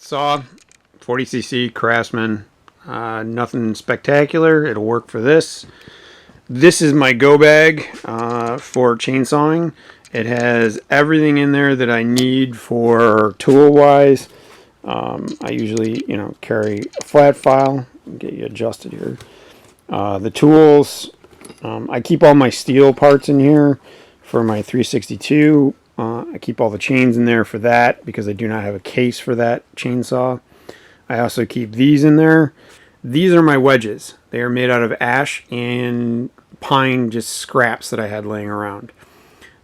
Saw, 40cc Craftsman, nothing spectacular. It'll work for this. This is my go bag for chainsawing. It has everything in there that I need for tool wise. I usually, carry a flat file. Get you adjusted here. The tools, I keep all my steel parts in here for my 362. I keep all the chains in there for that because I do not have a case for that chainsaw. I also keep these in there. These are my wedges. They are made out of ash and pine, just scraps that I had laying around.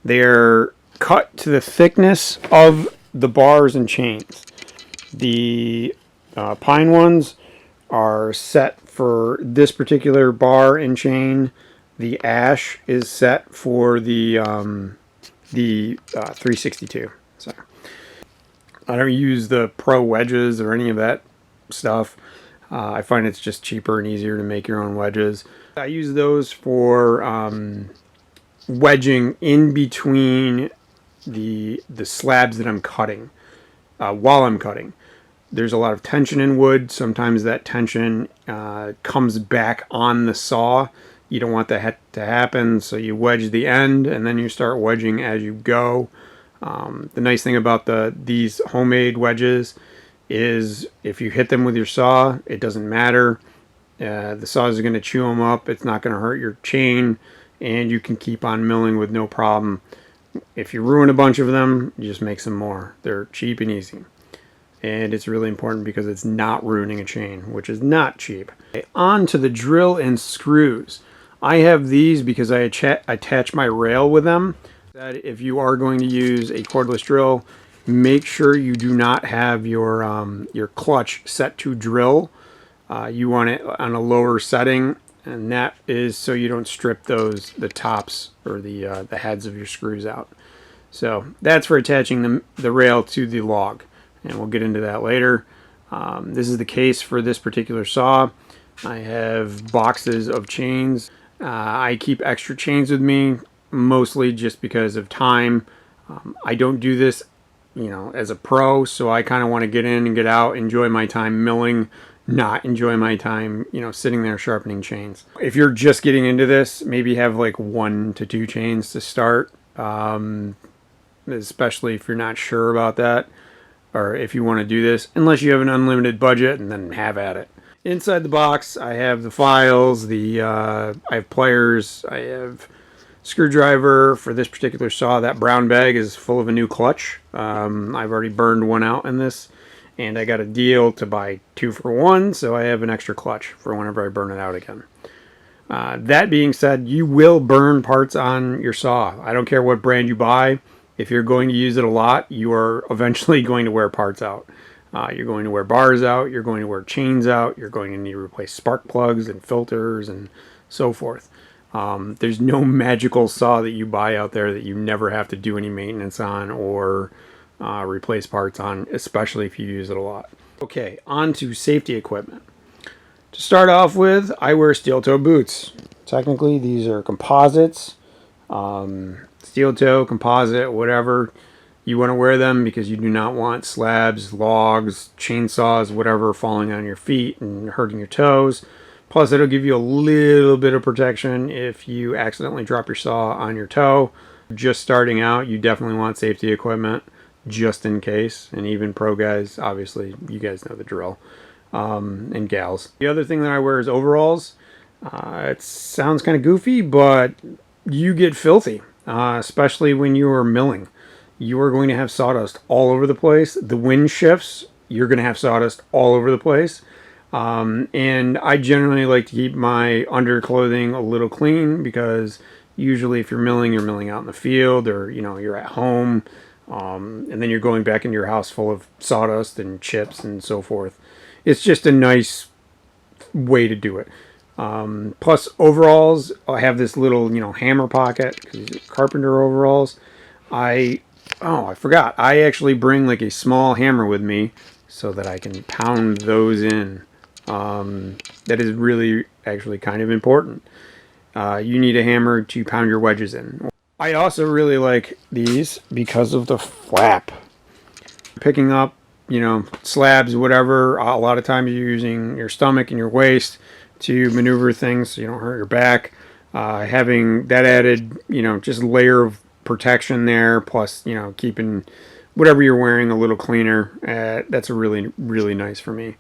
They're cut to the thickness of the bars and chains. The pine ones are set for this particular bar and chain. The ash is set for the 362. So I don't use the pro wedges or any of that stuff. I find it's just cheaper and easier to make your own wedges. I use those for wedging in between the slabs that I'm cutting while I'm cutting. There's a lot of tension in wood. Sometimes that tension comes back on the saw. You don't want that to happen, so you wedge the end and then you start wedging as you go. The nice thing about these homemade wedges is if you hit them with your saw, it doesn't matter. The saws are going to chew them up. It's not going to hurt your chain, and you can keep on milling with no problem. If you ruin a bunch of them, you just make some more. They're cheap and easy. And it's really important because it's not ruining a chain, which is not cheap. Okay, on to the drill and screws. I have these because I attach my rail with them. That if you are going to use a cordless drill, make sure you do not have your clutch set to drill. You want it on a lower setting, and that is so you don't strip the tops or the heads of your screws out. So that's for attaching the rail to the log, and we'll get into that later. This is the case for this particular saw. I have boxes of chains. I keep extra chains with me, mostly just because of time. I don't do this, as a pro, so I kind of want to get in and get out, enjoy my time milling, not enjoy my time, sitting there sharpening chains. If you're just getting into this, maybe have like 1 to 2 chains to start, especially if you're not sure about that, or if you want to do this, unless you have an unlimited budget, and then have at it. Inside the box, I have the files, I have pliers, I have screwdriver for this particular saw. That brown bag is full of a new clutch. I've already burned one out in this, and I got a deal to buy 2 for 1, so I have an extra clutch for whenever I burn it out again. That being said, you will burn parts on your saw. I don't care what brand you buy. If you're going to use it a lot, you are eventually going to wear parts out. You're going to wear bars out, you're going to wear chains out, you're going to need to replace spark plugs and filters and so forth. There's no magical saw that you buy out there that you never have to do any maintenance on or replace parts on, especially if you use it a lot. Okay, on to safety equipment. To start off with, I wear steel toe boots. Technically, these are composites. Steel toe, composite, whatever. You want to wear them because you do not want slabs, logs, chainsaws, whatever falling on your feet and hurting your toes. Plus, it'll give you a little bit of protection if you accidentally drop your saw on your toe. Just starting out, you definitely want safety equipment just in case. And even pro guys, obviously, you guys know the drill. And gals. The other thing that I wear is overalls. It sounds kind of goofy, but you get filthy, especially when you are milling. You are going to have sawdust all over the place. The wind shifts, you're going to have sawdust all over the place. And I generally like to keep my underclothing a little clean because usually if you're milling out in the field, or you're at home, and then you're going back into your house full of sawdust and chips and so forth. It's just a nice way to do it. Plus overalls, I have this little hammer pocket because these are carpenter overalls. I forgot. I actually bring like a small hammer with me so that I can pound those in. That is really actually kind of important. You need a hammer to pound your wedges in. I also really like these because of the flap. Picking up you know, slabs, whatever. A lot of times you're using your stomach and your waist to maneuver things so you don't hurt your back. Having that added, you know, just layer of protection there, plus, you know, keeping whatever you're wearing a little cleaner. That's really, really nice for me.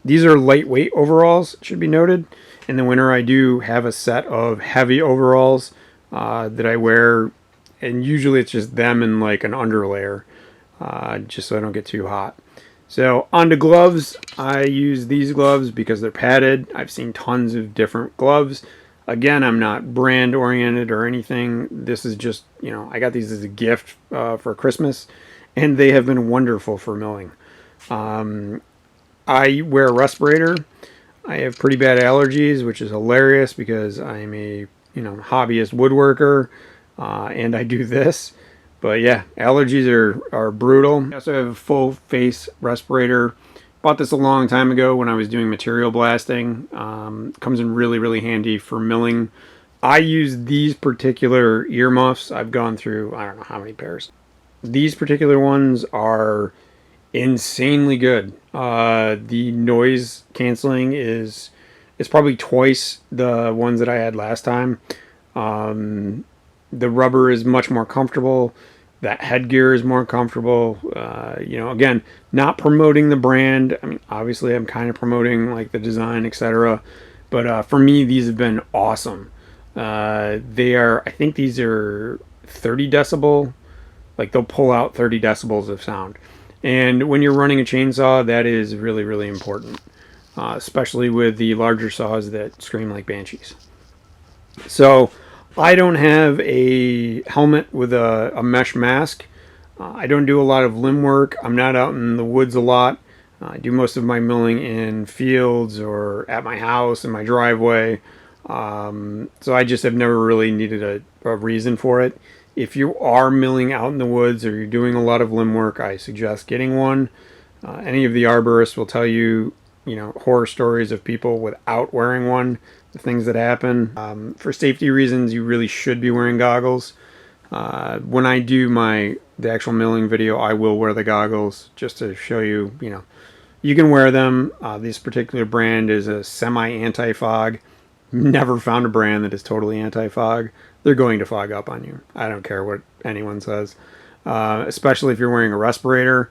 These are lightweight overalls, should be noted. In the winter, I do have a set of heavy overalls that I wear, and usually it's just them and like an underlayer, just so I don't get too hot. So on to gloves, I use these gloves because they're padded. I've seen tons of different gloves. Again, I'm not brand oriented or anything. This is just, you know, I got these as a gift for Christmas, and they have been wonderful for milling. I wear a respirator. I have pretty bad allergies, which is hilarious because I'm a, you know, hobbyist woodworker, and I do this. But yeah, allergies are brutal. I also have a full face respirator. Bought this a long time ago when I was doing material blasting. Comes in really, really handy for milling. I use these particular earmuffs. I've gone through, I don't know how many pairs. These particular ones are insanely good. The noise canceling is probably twice the ones that I had last time. The rubber is much more comfortable. That headgear is more comfortable. You know, again, not promoting the brand. I mean, obviously I'm kind of promoting like the design, etc. But for me, these have been awesome. They are, I think these are 30 decibel. Like they'll pull out 30 decibels of sound. And when you're running a chainsaw, that is really, really important. Especially with the larger saws that scream like banshees. So I don't have a helmet with a mesh mask. I don't do a lot of limb work. I'm not out in the woods a lot. I do most of my milling in fields or at my house, in my driveway. So I just have never really needed a reason for it. If you are milling out in the woods or you're doing a lot of limb work, I suggest getting one. Any of the arborists will tell you, you know, horror stories of people without wearing one, the things that happen. For safety reasons, you really should be wearing goggles. When I do the actual milling video, I will wear the goggles just to show you, you know, you can wear them. This particular brand is a semi-anti-fog. Never found a brand that is totally anti-fog. They're going to fog up on you. I don't care what anyone says. Especially if you're wearing a respirator.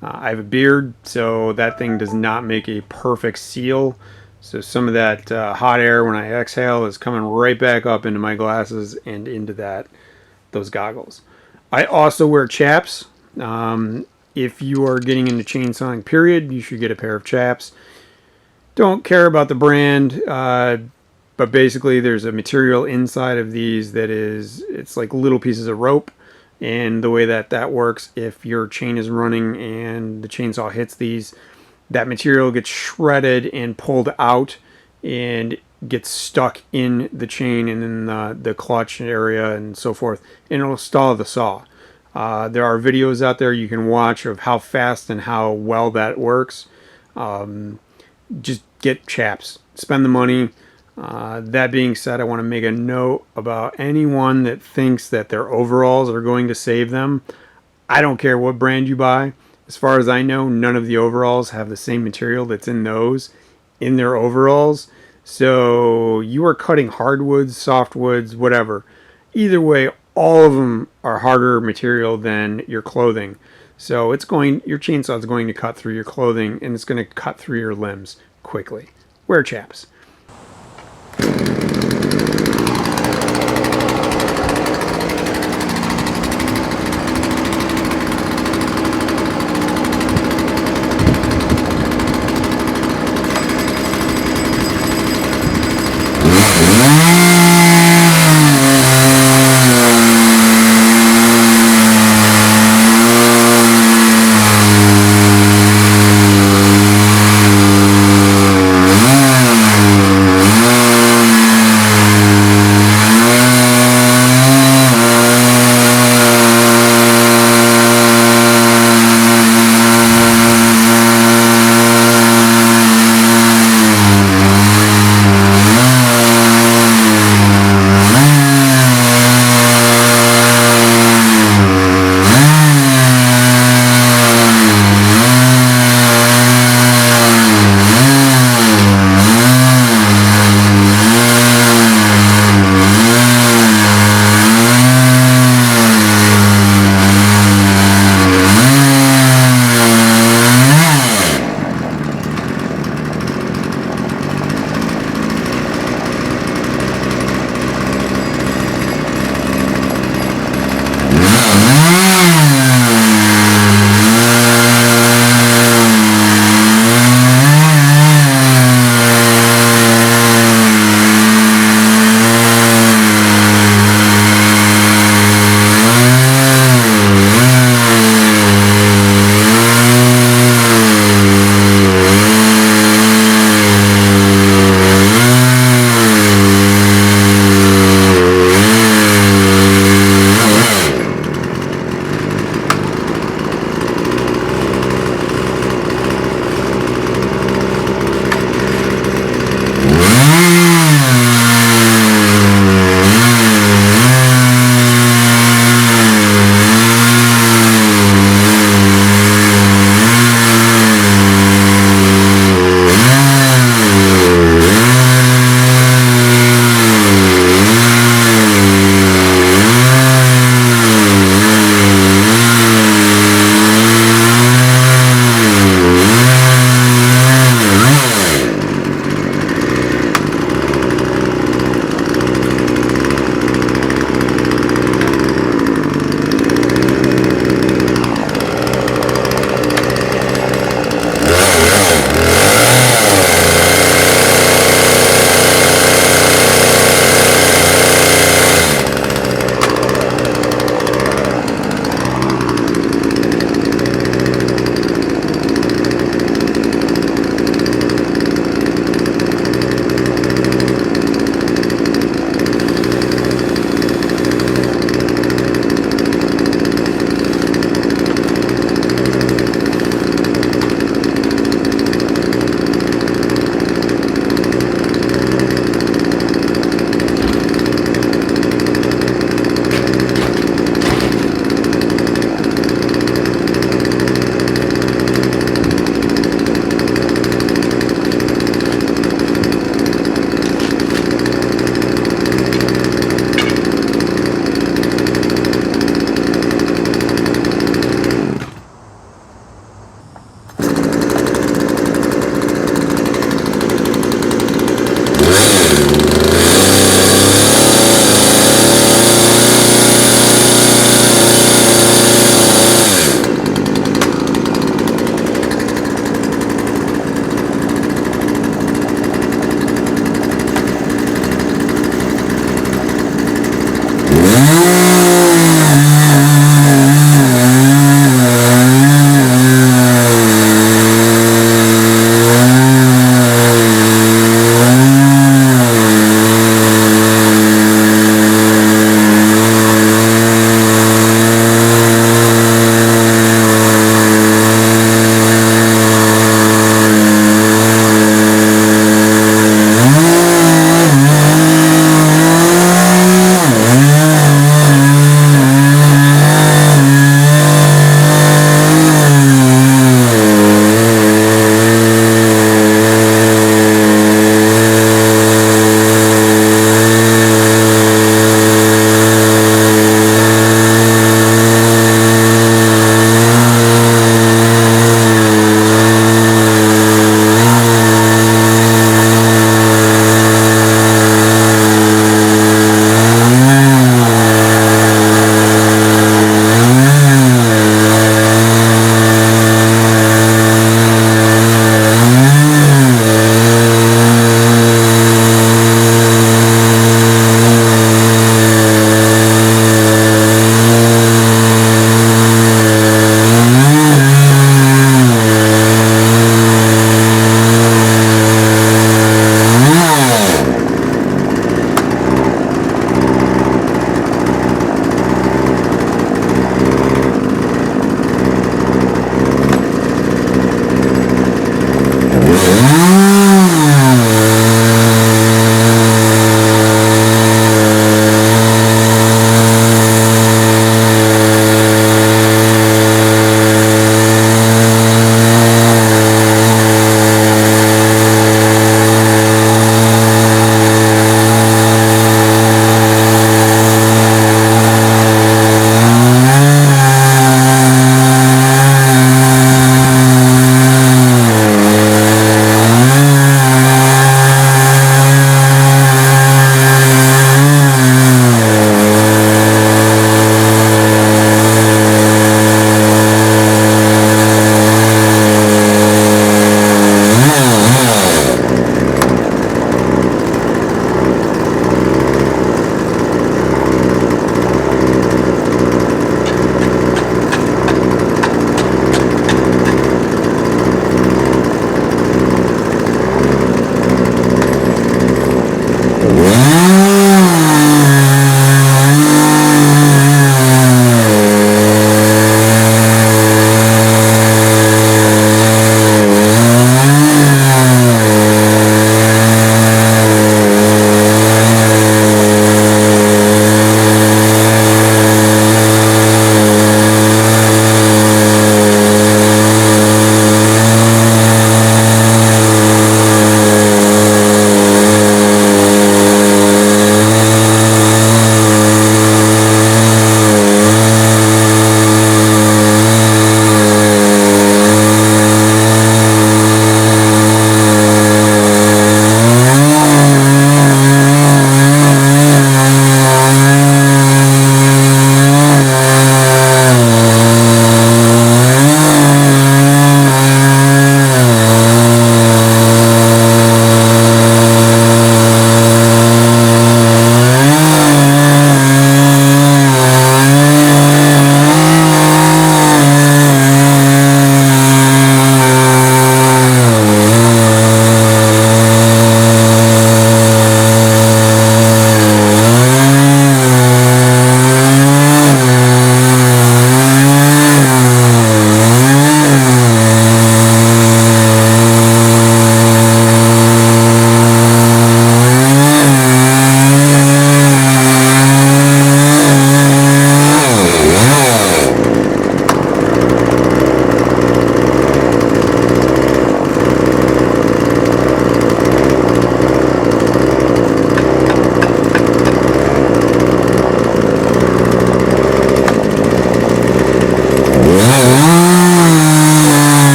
I have a beard, so that thing does not make a perfect seal. So some of that hot air when I exhale is coming right back up into my glasses and into those goggles. I also wear chaps. If you are getting into chainsawing, period, you should get a pair of chaps. Don't care about the brand, but basically there's a material inside of these that it's like little pieces of rope. And the way that works, if your chain is running and the chainsaw hits these, that material gets shredded and pulled out and gets stuck in the chain and in the clutch area and so forth, and it'll stall the saw. There are videos out there you can watch of how fast and how well that works. Just get chaps. Spend the money. That being said, I want to make a note about anyone that thinks that their overalls are going to save them. I don't care what brand you buy. As far as I know, none of the overalls have the same material that's in those in their overalls. So you are cutting hardwoods, softwoods, whatever. Either way, all of them are harder material than your clothing. So your chainsaw is going to cut through your clothing, and it's going to cut through your limbs quickly. Wear chaps.